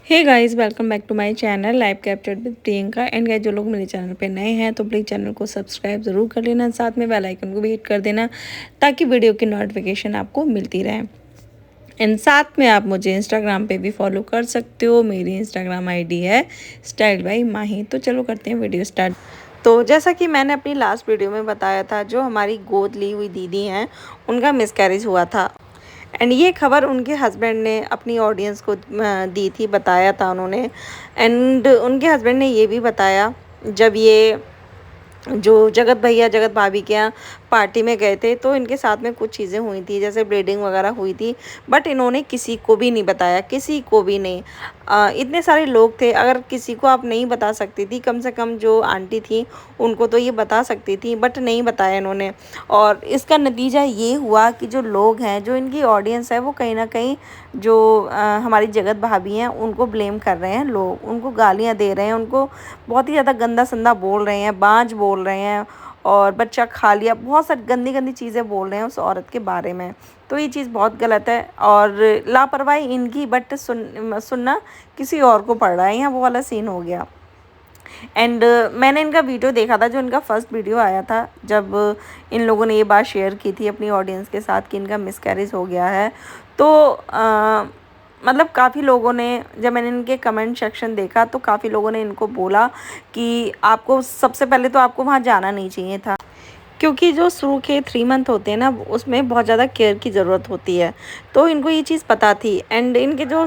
Hey guys, welcome back to my channel live captured with Priyanka. And guys, जो लोग मेरे channel पे नए हैं तो प्लीज़ चैनल को सब्सक्राइब ज़रूर कर लेना, साथ में बेल आइकन को भी हिट कर देना ताकि वीडियो की नोटिफिकेशन आपको मिलती रहे। एंड साथ में आप मुझे इंस्टाग्राम पे भी फॉलो कर सकते हो। मेरी इंस्टाग्राम आईडी है स्टाइल बाय माही। तो चलो करते हैं वीडियो स्टार्ट। तो जैसा कि मैंने अपनी लास्ट वीडियो में बताया था, जो हमारी गोद ली हुई दीदी हैं उनका मिसकैरेज हुआ था। एंड ये खबर उनके हस्बैंड ने अपनी ऑडियंस को दी थी, बताया था उन्होंने। एंड उनके हस्बैंड ने ये भी बताया, जब ये जो जगत भैया जगत भाभी के यहाँ पार्टी में गए थे तो इनके साथ में कुछ चीज़ें हुई थी, जैसे ब्लीडिंग वगैरह हुई थी। बट इन्होंने किसी को भी नहीं बताया, किसी को भी नहीं। इतने सारे लोग थे, अगर किसी को आप नहीं बता सकती थी, कम से कम जो आंटी थी उनको तो ये बता सकती थी, बट नहीं बताया इन्होंने। और इसका नतीजा ये हुआ कि जो लोग हैं, जो इनकी ऑडियंस है, वो कहीं ना कहीं जो हमारी जगत भाभी हैं उनको ब्लेम कर रहे हैं। लोग उनको गालियाँ दे रहे हैं, उनको बहुत ही ज़्यादा गंदा संदा बोल रहे हैं, बांझ बोल रहे हैं और बच्चा खा लिया, बहुत सारी गंदी गंदी चीज़ें बोल रहे हैं उस औरत के बारे में। तो ये चीज़ बहुत गलत है और लापरवाही इनकी, बट सुनना किसी और को पड़ रहा है, यहाँ वो वाला सीन हो गया। एंड मैंने इनका वीडियो देखा था, जो इनका फर्स्ट वीडियो आया था, जब इन लोगों ने ये बात शेयर की थी अपनी ऑडियंस के साथ कि इनका मिसकैरेज हो गया है। तो मतलब काफ़ी लोगों ने, जब मैंने इनके कमेंट सेक्शन देखा तो काफ़ी लोगों ने इनको बोला कि आपको सबसे पहले तो आपको वहाँ जाना नहीं चाहिए था, क्योंकि जो शुरू के 3 मंथ होते हैं ना, उसमें बहुत ज़्यादा केयर की ज़रूरत होती है। तो इनको ये चीज़ पता थी। एंड इनके जो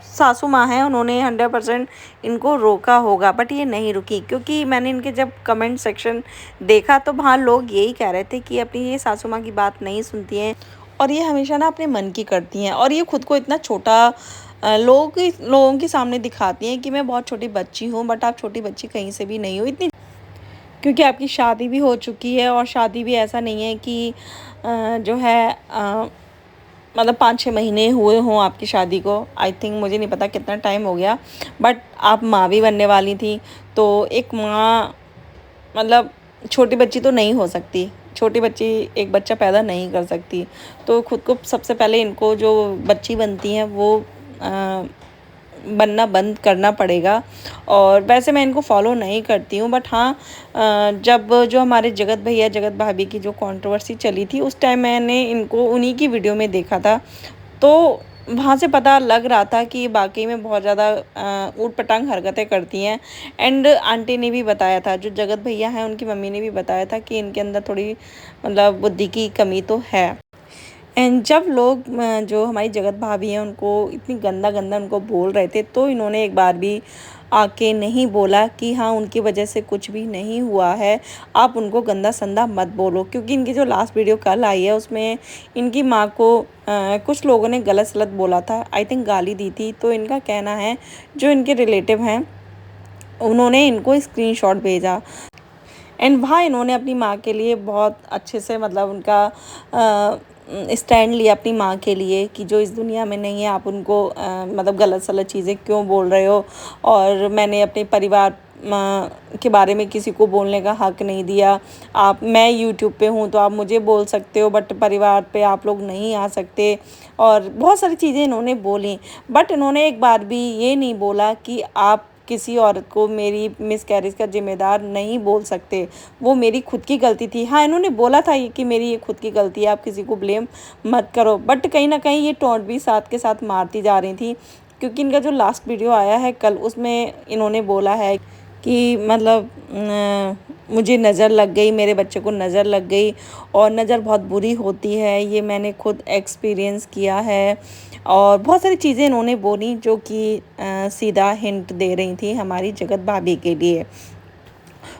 सासू माँ हैं, उन्होंने 100% इनको रोका होगा, बट ये नहीं रुकी। क्योंकि मैंने इनके जब कमेंट सेक्शन देखा तो वहाँ लोग यही कह रहे थे कि अपनी ये सासू माँ की बात नहीं सुनती हैं और ये हमेशा ना अपने मन की करती हैं, और ये खुद को इतना छोटा लोगों के सामने दिखाती हैं कि मैं बहुत छोटी बच्ची हूँ। बट आप छोटी बच्ची कहीं से भी नहीं हो इतनी, क्योंकि आपकी शादी भी हो चुकी है। और शादी भी ऐसा नहीं है कि जो है मतलब 5-6 महीने हुए हों आपकी शादी को। आई थिंक, मुझे नहीं पता कितना टाइम हो गया, बट आप माँ भी बनने वाली थी। तो एक माँ मतलब छोटी बच्ची तो नहीं हो सकती, छोटी बच्ची एक बच्चा पैदा नहीं कर सकती। तो खुद को सबसे पहले इनको जो बच्ची बनती हैं वो बनना बंद करना पड़ेगा। और वैसे मैं इनको फॉलो नहीं करती हूँ, बट हाँ, जब जो हमारे जगत भैया जगत भाभी की जो कंट्रोवर्सी चली थी, उस टाइम मैंने इनको उन्हीं की वीडियो में देखा था। तो वहाँ से पता लग रहा था कि वाकई में बहुत ज़्यादा ऊट पटांग हरकतें करती हैं। एंड आंटी ने भी बताया था, जो जगत भैया हैं उनकी मम्मी ने भी बताया था कि इनके अंदर थोड़ी मतलब बुद्धि की कमी तो है। एंड जब लोग जो हमारी जगत भाभी हैं उनको इतनी गंदा गंदा उनको बोल रहे थे, तो इन्होंने एक बार भी आके नहीं बोला कि हाँ उनकी वजह से कुछ भी नहीं हुआ है, आप उनको गंदा संदा मत बोलो। क्योंकि इनकी जो लास्ट वीडियो कल आई है उसमें इनकी माँ को कुछ लोगों ने गलत सलत बोला था, आई थिंक गाली दी थी। तो इनका कहना है, जो इनके रिलेटिव हैं उन्होंने इनको स्क्रीनशॉट भेजा। एंड वहाँ इन्होंने अपनी माँ के लिए बहुत अच्छे से मतलब उनका स्टैंड लिया अपनी माँ के लिए, कि जो इस दुनिया में नहीं है आप उनको मतलब गलत सलत चीज़ें क्यों बोल रहे हो। और मैंने अपने परिवार के बारे में किसी को बोलने का हक नहीं दिया। मैं यूट्यूब पे हूँ तो आप मुझे बोल सकते हो, बट परिवार पे आप लोग नहीं आ सकते। और बहुत सारी चीज़ें इन्होंने बोली, बट इन्होंने एक बार भी ये नहीं बोला कि आप किसी औरत को मेरी मिसकैरेज का ज़िम्मेदार नहीं बोल सकते, वो मेरी खुद की गलती थी। हाँ, इन्होंने बोला था ये कि मेरी ये खुद की गलती है, आप किसी को ब्लेम मत करो। बट कहीं ना कहीं ये टोंट भी साथ के साथ मारती जा रही थी। क्योंकि इनका जो लास्ट वीडियो आया है कल, उसमें इन्होंने बोला है कि मतलब मुझे नज़र लग गई, मेरे बच्चे को नज़र लग गई, और नज़र बहुत बुरी होती है, ये मैंने खुद एक्सपीरियंस किया है। और बहुत सारी चीज़ें इन्होंने बोली जो कि सीधा हिंट दे रही थी हमारी जगत भाभी के लिए।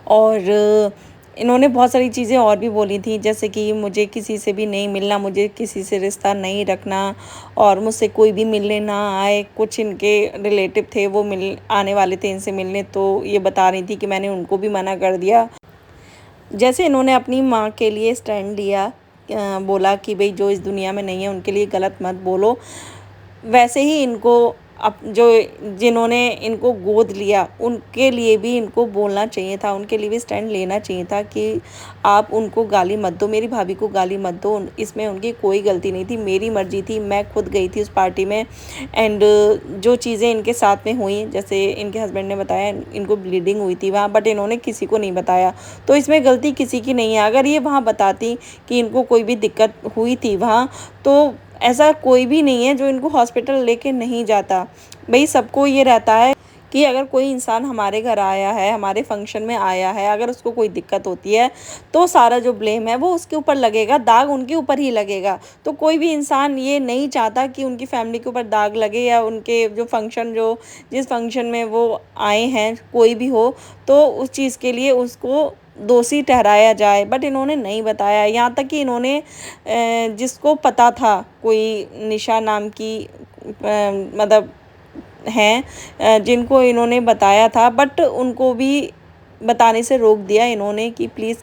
और इन्होंने बहुत सारी चीज़ें और भी बोली थी, जैसे कि मुझे किसी से भी नहीं मिलना, मुझे किसी से रिश्ता नहीं रखना, और मुझसे कोई भी मिलने ना आए। कुछ इनके रिलेटिव थे वो आने वाले थे इनसे मिलने, तो ये बता रही थी कि मैंने उनको भी मना कर दिया। जैसे इन्होंने अपनी माँ के लिए स्टैंड लिया, बोला कि भाई जो इस दुनिया में नहीं है उनके लिए गलत मत बोलो, वैसे ही इनको अब जो जिन्होंने इनको गोद लिया उनके लिए भी इनको बोलना चाहिए था, उनके लिए भी स्टैंड लेना चाहिए था कि आप उनको गाली मत दो, मेरी भाभी को गाली मत दो, इसमें उनकी कोई गलती नहीं थी, मेरी मर्जी थी, मैं खुद गई थी उस पार्टी में। एंड जो चीज़ें इनके साथ में हुई, जैसे इनके हस्बैंड ने बताया इनको ब्लीडिंग हुई थी वहाँ, बट इन्होंने किसी को नहीं बताया, तो इसमें गलती किसी की नहीं है। अगर ये वहाँ बताती कि इनको कोई भी दिक्कत हुई थी वहाँ, तो ऐसा कोई भी नहीं है जो इनको हॉस्पिटल लेके नहीं जाता। भाई सबको ये रहता है कि अगर कोई इंसान हमारे घर आया है, हमारे फंक्शन में आया है, अगर उसको कोई दिक्कत होती है तो सारा जो ब्लेम है वो उसके ऊपर लगेगा, दाग उनके ऊपर ही लगेगा। तो कोई भी इंसान ये नहीं चाहता कि उनकी फैमिली के ऊपर दाग लगे, या उनके जो फंक्शन जो जिस फंक्शन में वो आए हैं कोई भी हो, तो उस चीज़ के लिए उसको दोषी ठहराया जाए। बट इन्होंने नहीं बताया, यहाँ तक कि इन्होंने जिसको पता था, कोई निशा नाम की मतलब हैं जिनको इन्होंने बताया था, बट उनको भी बताने से रोक दिया इन्होंने कि प्लीज़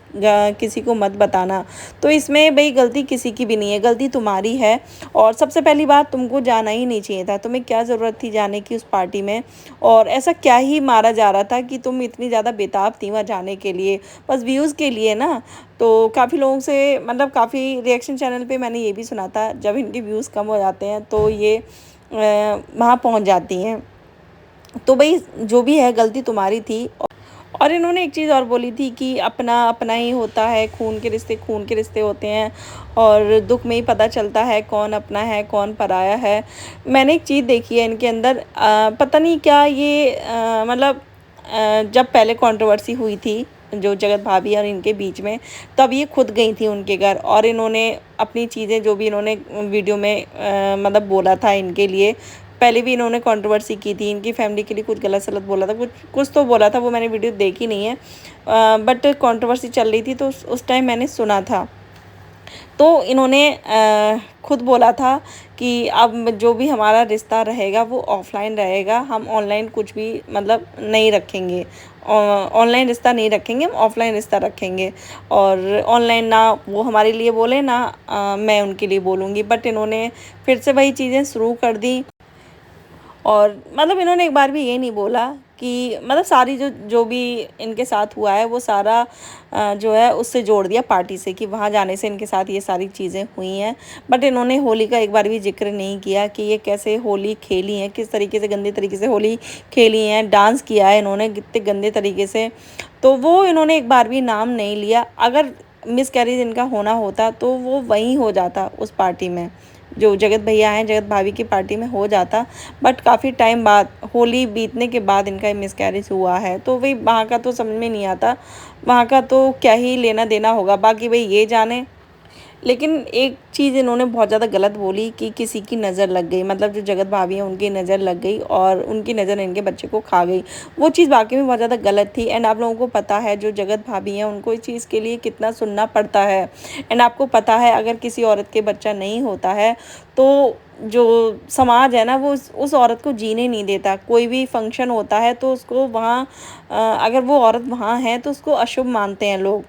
किसी को मत बताना। तो इसमें भाई गलती किसी की भी नहीं है, गलती तुम्हारी है। और सबसे पहली बात, तुमको जाना ही नहीं चाहिए था, तुम्हें क्या ज़रूरत थी जाने की उस पार्टी में, और ऐसा क्या ही मारा जा रहा था कि तुम इतनी ज़्यादा बेताब थी वहाँ जाने के लिए, बस व्यूज़ के लिए ना। तो काफ़ी लोगों से मतलब काफ़ी रिएक्शन चैनल पे मैंने ये भी सुना था, जब इनके व्यूज़ कम हो जाते हैं तो ये वहाँ पहुँच जाती हैं। तो भाई जो भी है गलती तुम्हारी थी। और इन्होंने एक चीज़ और बोली थी कि अपना अपना ही होता है, खून के रिश्ते होते हैं, और दुख में ही पता चलता है कौन अपना है कौन पराया है। मैंने एक चीज़ देखी है इनके अंदर, पता नहीं क्या ये मतलब जब पहले कंट्रोवर्सी हुई थी जो जगत भाभी और इनके बीच में, तब ये खुद गई थी उनके घर, और इन्होंने अपनी चीज़ें जो भी इन्होंने वीडियो में मतलब बोला था इनके लिए, पहले भी इन्होंने कंट्रोवर्सी की थी, इनकी फैमिली के लिए कुछ गलत सलत बोला था, कुछ कुछ तो बोला था, वो मैंने वीडियो देखी नहीं है, बट कंट्रोवर्सी चल रही थी तो उस टाइम मैंने सुना था। तो इन्होंने खुद बोला था कि अब जो भी हमारा रिश्ता रहेगा वो ऑफलाइन रहेगा, हम ऑनलाइन कुछ भी मतलब नहीं रखेंगे, ऑनलाइन रिश्ता नहीं रखेंगे, हम ऑफलाइन रिश्ता रखेंगे। और ऑनलाइन ना वो हमारे लिए बोले ना मैं उनके लिए बोलूँगी, बट इन्होंने फिर से वही चीज़ें शुरू कर दी। और मतलब इन्होंने एक बार भी ये नहीं बोला कि मतलब सारी जो जो भी इनके साथ हुआ है वो सारा जो है उससे जोड़ दिया पार्टी से, कि वहाँ जाने से इनके साथ ये सारी चीज़ें हुई हैं। बट इन्होंने होली का एक बार भी जिक्र नहीं किया कि ये कैसे होली खेली हैं, किस तरीके से गंदे तरीके से होली खेली हैं, डांस किया है इन्होंने कितने गंदे तरीके से, तो वो इन्होंने एक बार भी नाम नहीं लिया। अगर मिसकैरेज इनका होना होता तो वो वहीं हो जाता, उस पार्टी में जो जगत भैया हैं जगत भाभी की पार्टी में हो जाता। बट काफ़ी टाइम बाद, होली बीतने के बाद इनका मिसकैरेज हुआ है, तो वही वहाँ का तो समझ में नहीं आता, वहाँ का तो क्या ही लेना देना होगा, बाकी भाई ये जाने। लेकिन एक चीज़ इन्होंने बहुत ज़्यादा गलत बोली कि किसी की नज़र लग गई, मतलब जो जगत भाभी हैं उनकी नज़र लग गई और उनकी नज़र इनके बच्चे को खा गई। वो चीज़ वाकई में बहुत ज़्यादा गलत थी। एंड आप लोगों को पता है जो जगत भाभी हैं उनको इस चीज़ के लिए कितना सुनना पड़ता है। एंड आपको पता है अगर किसी औरत के बच्चा नहीं होता है तो जो समाज है ना वो उस औरत को जीने नहीं देता। कोई भी फंक्शन होता है तो उसको वहाँ अगर वो औरत वहाँ है तो उसको अशुभ मानते हैं लोग।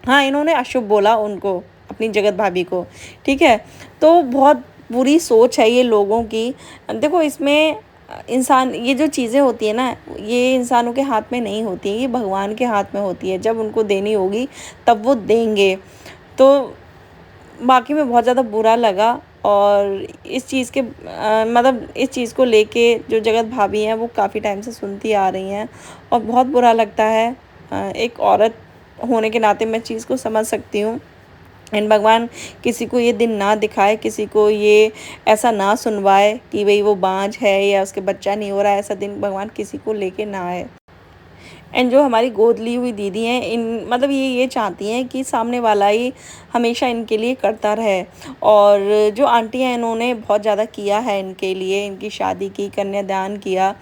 हाँ, इन्होंने अशुभ बोला उनको, अपनी जगत भाभी को, ठीक है। तो बहुत बुरी सोच है ये लोगों की। देखो इसमें इंसान, ये जो चीज़ें होती है ना, ये इंसानों के हाथ में नहीं होती है, ये भगवान के हाथ में होती है। जब उनको देनी होगी तब वो देंगे। तो बाकी में बहुत ज़्यादा बुरा लगा। और इस चीज़ के मतलब इस चीज़ को लेके जो जगत भाभी हैं वो काफ़ी टाइम से सुनती आ रही हैं और बहुत बुरा लगता है। एक औरत होने के नाते मैं चीज़ को समझ सकती हूँ। एंड भगवान किसी को ये दिन ना दिखाए, किसी को ये ऐसा ना सुनवाए कि भाई वो बांझ है या उसके बच्चा नहीं हो रहा है, ऐसा दिन भगवान किसी को लेके ना आए। एंड जो हमारी गोद ली हुई दीदी हैं, इन मतलब ये चाहती हैं कि सामने वाला ही हमेशा इनके लिए करता रहे। और जो आंटी हैं इन्होंने बहुत ज़्यादा किया है इनके लिए, इनकी शादी की, कन्यादान किया।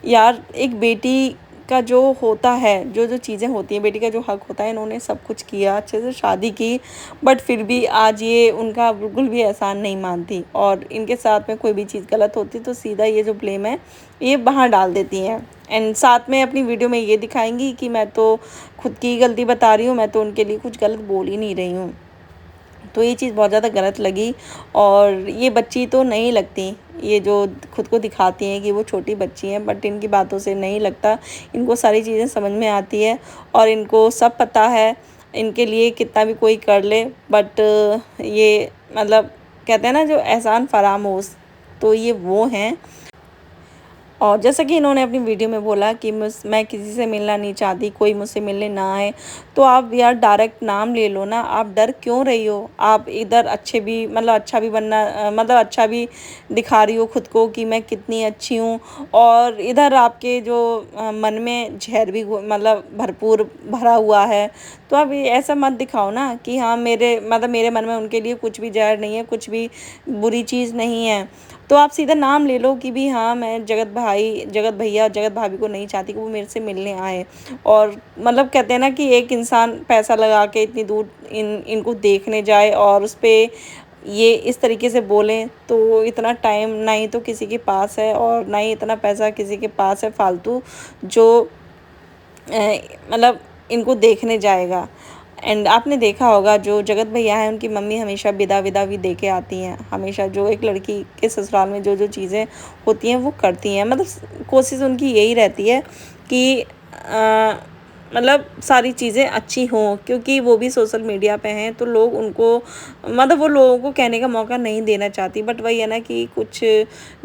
यार एक बेटी का जो होता है, जो जो चीज़ें होती हैं, बेटी का जो हक होता है, इन्होंने सब कुछ किया, अच्छे से शादी की, बट फिर भी आज ये उनका बिल्कुल भी एहसान नहीं मानती। और इनके साथ में कोई भी चीज़ गलत होती तो सीधा ये जो ब्लेम है ये बाहर डाल देती हैं। एंड साथ में अपनी वीडियो में ये दिखाएंगी कि मैं तो खुद की गलती बता रही हूँ, मैं तो उनके लिए कुछ गलत बोल ही नहीं रही हूँ। तो ये चीज़ बहुत ज़्यादा गलत लगी। और ये बच्ची तो नहीं लगती, ये जो खुद को दिखाती हैं कि वो छोटी बच्ची हैं, बट इनकी बातों से नहीं लगता। इनको सारी चीज़ें समझ में आती है और इनको सब पता है, इनके लिए कितना भी कोई कर ले। बट ये मतलब कहते हैं ना, जो एहसान फरामोश, तो ये वो हैं। और जैसा कि इन्होंने अपनी वीडियो में बोला कि मैं किसी से मिलना नहीं चाहती, कोई मुझसे मिलने ना आए। तो आप यार डायरेक्ट नाम ले लो ना, आप डर क्यों रही हो? आप इधर अच्छे भी मतलब अच्छा भी बनना मतलब अच्छा भी दिखा रही हो खुद को कि मैं कितनी अच्छी हूँ, और इधर आपके जो मन में जहर भी मतलब भरपूर भरा हुआ है। तो आप ये ऐसा मत दिखाओ ना कि हाँ मेरे मतलब मेरे मन में उनके लिए कुछ भी जहर नहीं है, कुछ भी बुरी चीज़ नहीं है। तो आप सीधा नाम ले लो कि भी हाँ मैं जगत भैया जगत भाभी को नहीं चाहती कि वो मेरे से मिलने आए। और मतलब कहते हैं ना कि एक इंसान पैसा लगा के इतनी दूर इनको देखने जाए और उस पे ये इस तरीके से बोलें, तो इतना टाइम ना ही तो किसी के पास है और ना ही इतना पैसा किसी के पास है फालतू, जो मतलब इनको देखने जाएगा। एंड आपने देखा होगा जो जगत भैया हैं उनकी मम्मी हमेशा विदा विदा भी दे के आती हैं, हमेशा जो एक लड़की के ससुराल में जो जो चीज़ें होती हैं वो करती हैं। मतलब कोशिश उनकी यही रहती है कि मतलब सारी चीज़ें अच्छी हों, क्योंकि वो भी सोशल मीडिया पे हैं तो लोग उनको मतलब वो लोगों को कहने का मौका नहीं देना चाहती। बट वही है ना कि कुछ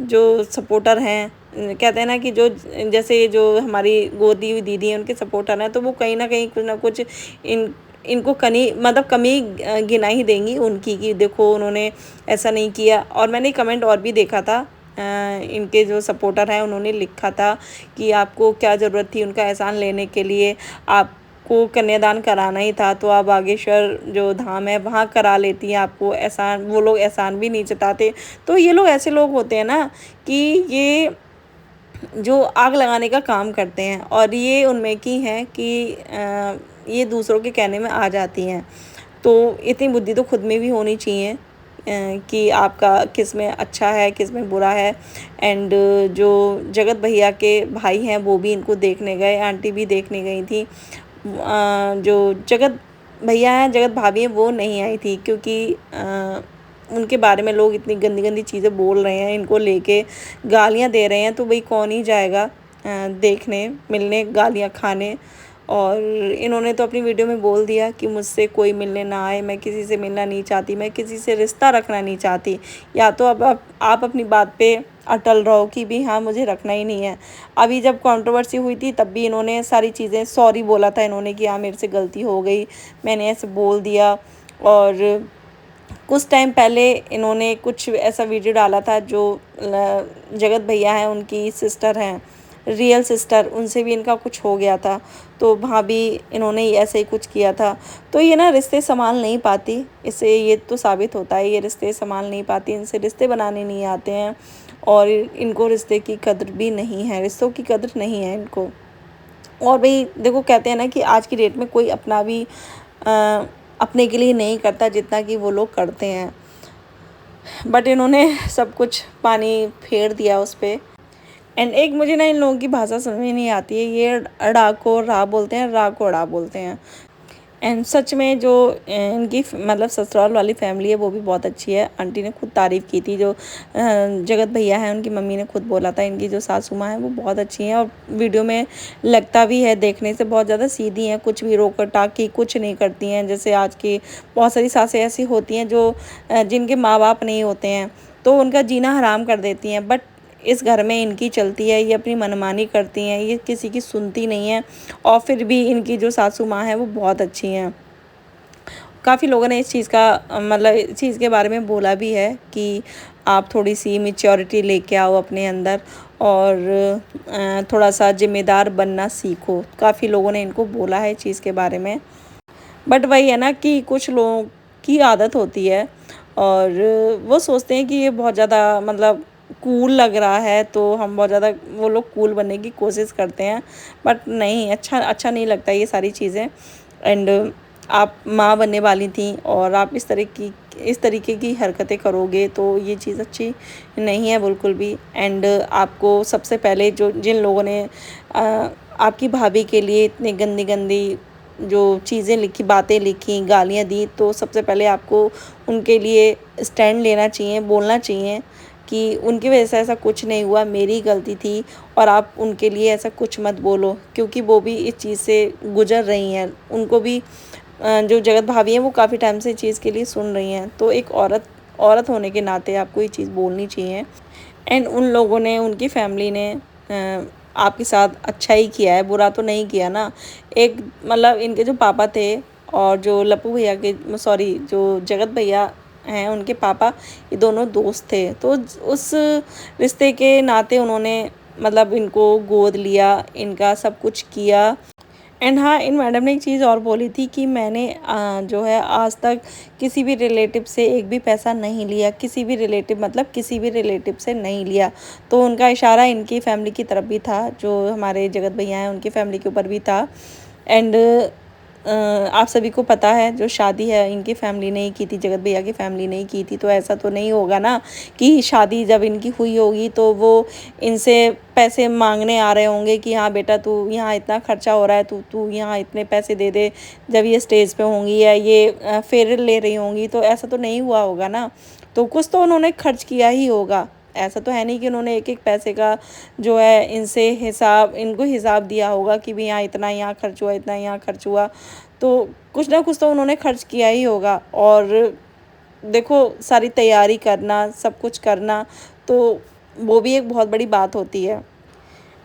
जो सपोर्टर हैं, कहते हैं ना कि जो जैसे जो हमारी गोदी हुई दीदी हैं उनके सपोर्टर हैं, तो वो कहीं ना कुछ इनको कमी गिना ही देंगी उनकी कि देखो उन्होंने ऐसा नहीं किया। और मैंने कमेंट और भी देखा था, इनके जो सपोर्टर हैं उन्होंने लिखा था कि आपको क्या ज़रूरत थी उनका एहसान लेने के लिए, आपको कन्यादान कराना ही था तो आप बागेश्वर जो धाम है वहाँ करा लेती हैं, आपको एहसान, वो लोग एहसान भी नहीं जताते। तो ये लोग ऐसे लोग होते हैं ना कि ये जो आग लगाने का काम करते हैं, और ये उनमें की हैं कि ये दूसरों के कहने में आ जाती हैं। तो इतनी बुद्धि तो खुद में भी होनी चाहिए कि आपका किस में अच्छा है किस में बुरा है। एंड जो जगत भैया के भाई हैं वो भी इनको देखने गए, आंटी भी देखने गई थी। जो जगत भैया हैं जगत भाभी हैं वो नहीं आई थी, क्योंकि उनके बारे में लोग इतनी गंदी गंदी चीज़ें बोल रहे हैं, इनको लेके गालियाँ दे रहे हैं, तो भाई कौन ही जाएगा देखने मिलने गालियाँ खाने। और इन्होंने तो अपनी वीडियो में बोल दिया कि मुझसे कोई मिलने ना आए, मैं किसी से मिलना नहीं चाहती, मैं किसी से रिश्ता रखना नहीं चाहती। या तो अब आप अपनी बात पे अटल रहो कि भी हाँ मुझे रखना ही नहीं है। अभी जब कंट्रोवर्सी हुई थी तब भी इन्होंने सारी चीज़ें सॉरी बोला था इन्होंने कि हाँ मेरे से गलती हो गई, मैंने ऐसे बोल दिया। और कुछ टाइम पहले इन्होंने कुछ ऐसा वीडियो डाला था जो जगत भैया हैं उनकी सिस्टर हैं, रियल सिस्टर, उनसे भी इनका कुछ हो गया था, तो वहाँ भी इन्होंने ऐसे ही कुछ किया था। तो ये ना रिश्ते संभाल नहीं पाती, इससे ये तो साबित होता है ये रिश्ते संभाल नहीं पाती, इनसे रिश्ते बनाने नहीं आते हैं और इनको रिश्ते की कदर भी नहीं है, रिश्तों की कदर नहीं है इनको। और भाई देखो कहते हैं ना कि आज की डेट में कोई अपना भी अपने के लिए नहीं करता जितना कि वो लोग करते हैं। बट इन्होंने सब कुछ पानी फेर दिया उस पर। एंड एक मुझे ना इन लोगों की भाषा समझ में नहीं आती है, ये अड़ा को रा बोलते हैं, रा को अड़ा बोलते हैं। एंड सच में जो इनकी मतलब ससुराल वाली फैमिली है वो भी बहुत अच्छी है। आंटी ने खुद तारीफ़ की थी, जो जगत भैया हैं उनकी मम्मी ने खुद बोला था इनकी जो सासू माँ है वो बहुत अच्छी हैं। और वीडियो में लगता भी है देखने से बहुत ज़्यादा सीधी हैं, कुछ भी रोक टाकी कुछ नहीं करती हैं। जैसे आज की बहुत सारी सासें ऐसी होती हैं जो जिनके माँ बाप नहीं होते हैं तो उनका जीना हराम कर देती हैं, बट इस घर में इनकी चलती है, ये अपनी मनमानी करती हैं, ये किसी की सुनती नहीं है। और फिर भी इनकी जो सासू माँ है वो बहुत अच्छी हैं। काफ़ी लोगों ने इस चीज़ का मतलब इस चीज़ के बारे में बोला भी है कि आप थोड़ी सी मैच्योरिटी लेके आओ अपने अंदर और थोड़ा सा जिम्मेदार बनना सीखो। काफ़ी लोगों ने इनको बोला है इस चीज़ के बारे में। बट वही है ना कि कुछ लोगों की आदत होती है और वो सोचते हैं कि ये बहुत ज़्यादा मतलब कूल लग रहा है, तो हम बहुत ज़्यादा वो लोग कूल बनने की कोशिश करते हैं। बट नहीं, अच्छा नहीं लगता ये सारी चीज़ें। एंड आप माँ बनने वाली थी और आप इस तरीके की हरकतें करोगे तो ये चीज़ अच्छी नहीं है बिल्कुल भी। एंड आपको सबसे पहले जो जिन लोगों ने आपकी भाभी के लिए इतनी गंदी गंदी जो चीज़ें लिखी, बातें लिखी, गालियाँ दी, तो सबसे पहले आपको उनके लिए स्टैंड लेना चाहिए, बोलना चाहिए कि उनकी वजह से ऐसा कुछ नहीं हुआ, मेरी गलती थी और आप उनके लिए ऐसा कुछ मत बोलो, क्योंकि वो भी इस चीज़ से गुजर रही हैं। उनको भी जो जगत भाभी हैं वो काफ़ी टाइम से इस चीज़ के लिए सुन रही हैं। तो एक औरत होने के नाते आपको ये चीज़ बोलनी चाहिए। एंड उन लोगों ने, उनकी फैमिली ने आपके साथ अच्छा ही किया है, बुरा तो नहीं किया ना। एक मतलब इनके जो पापा थे और जो लप्पू भैया के, सॉरी, जो जगत भैया हैं उनके पापा, ये दोनों दोस्त थे। तो उस रिश्ते के नाते उन्होंने मतलब इनको गोद लिया, इनका सब कुछ किया। एंड हाँ, इन मैडम ने एक चीज़ और बोली थी कि मैंने जो है आज तक किसी भी रिलेटिव से एक भी पैसा नहीं लिया, किसी भी रिलेटिव मतलब किसी भी रिलेटिव से नहीं लिया। तो उनका इशारा इनकी फैमिली की तरफ भी था, जो हमारे जगत भैया हैं उनकी फैमिली के ऊपर भी था। एंड आप सभी को पता है जो शादी है इनकी फैमिली ने ही की थी, जगत भैया की फैमिली ने ही की थी। तो ऐसा तो नहीं होगा ना कि शादी जब इनकी हुई होगी तो वो इनसे पैसे मांगने आ रहे होंगे कि हाँ बेटा तू यहाँ इतना खर्चा हो रहा है, तू तू यहाँ इतने पैसे दे दे जब ये स्टेज पे होंगी या ये फेरे ले रही होंगी। तो ऐसा तो नहीं हुआ होगा ना। तो कुछ तो उन्होंने खर्च किया ही होगा। ऐसा तो है नहीं कि उन्होंने एक एक पैसे का जो है इनसे इनको हिसाब दिया होगा कि भी यहाँ इतना यहाँ खर्च हुआ, इतना यहाँ खर्च हुआ। तो कुछ ना कुछ तो उन्होंने खर्च किया ही होगा। और देखो, सारी तैयारी करना, सब कुछ करना, तो वो भी एक बहुत बड़ी बात होती है।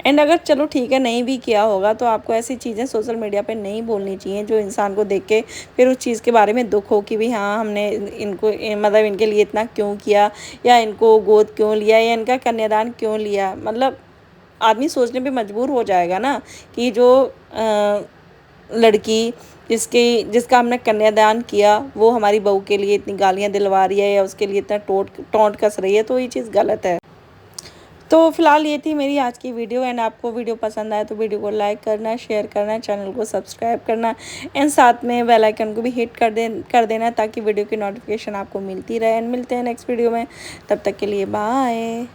एंड अगर चलो ठीक है नहीं भी किया होगा तो आपको ऐसी चीज़ें सोशल मीडिया पे नहीं बोलनी चाहिए जो इंसान को देख के फिर उस चीज़ के बारे में दुख हो कि भी हाँ हमने इनको मतलब इनके लिए इतना क्यों किया, या इनको गोद क्यों लिया, या इनका कन्यादान क्यों लिया। मतलब आदमी सोचने पे मजबूर हो जाएगा ना कि जो लड़की जिसका हमने कन्यादान किया वो हमारी बहू के लिए इतनी गालियाँ दिलवा रही है या उसके लिए इतना टोंट कस रही है, तो ये चीज़ गलत है। तो फिलहाल ये थी मेरी आज की वीडियो। एंड आपको वीडियो पसंद आए तो वीडियो को लाइक करना, शेयर करना, चैनल को सब्सक्राइब करना एंड साथ में बेल आइकन को भी हिट कर देना ताकि वीडियो की नोटिफिकेशन आपको मिलती रहे। एंड मिलते हैं नेक्स्ट वीडियो में, तब तक के लिए बाय।